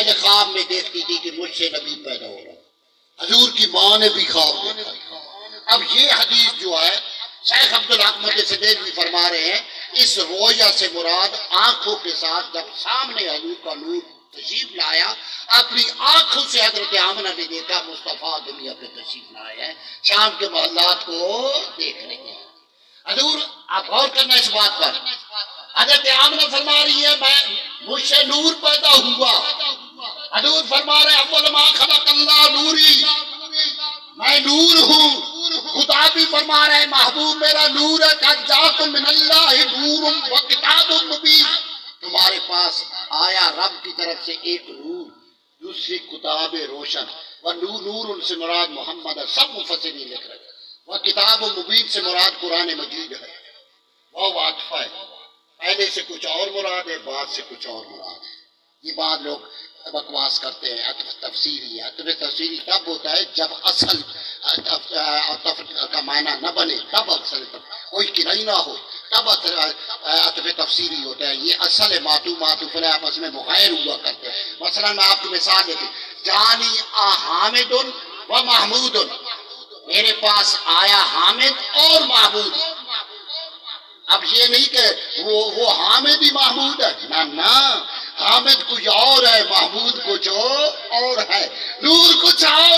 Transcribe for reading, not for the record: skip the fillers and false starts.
پہلے خواب میں دیکھتی تھی کہ مجھ سے نبی پیدا ہو رہا. حضور کی ماں نے بھی خواب دیکھا. اب یہ حدیث جو ہے شیخ عبدالحق محدث دہلوی فرما رہے ہیں اس رویا سے مراد آنکھوں کے ساتھ جب سامنے حضور کا نور تشریف لایا اپنی آنکھوں سے حضرت آمنہ نے دیکھا مصطفیٰ دنیا پہ تشریف لائے ہیں شام کے محلات کو دیکھ رہے ہیں. حضور آپ غور کرنا اس بات پر. حضرت آمنہ فرما رہی ہے میں مجھ سے نور پیدا ہوا. حضور فرما رہے اول ما خلق اللہ نوری میں نور ہوں. خدا بھی فرما رہے محبوب میرا نور ہے قد جاءکم من اللہ نور و کتاب مبین. تمہارے پاس آیا رب کی طرف سے ایک نور دوسری کتاب روشن. و نور سے مراد محمد ہے. سب مفسرین لکھ رہے ہیں. وہ کتاب مبین سے مراد قرآن مجید ہے. وہ عاطفہ ہے. پہلے سے کچھ اور مراد ہے بعد سے کچھ اور مراد ہے. یہ بات لوگ بکواس کرتے ہیں. عطف تفسیری ہے. عطف تفسیری تب ہوتا ہے جب اصل کا معنی نہ بنے تب اصل کوئی کنائی نہ ہو تب عطف تفسیری ہوتا ہے. یہ اصل معطوف علیہ آپس میں مغایر ہوا کرتے ہیں. مثلا میں آپ کو مثال دیتی جانی حامد و محمود. میرے پاس آیا حامد اور محمود. اب یہ نہیں کہ وہ حامد ہی محمود ہے. نہ حامد کچھ اور ہے محمود کچھ اور ہے. نور کچھ اور ہے.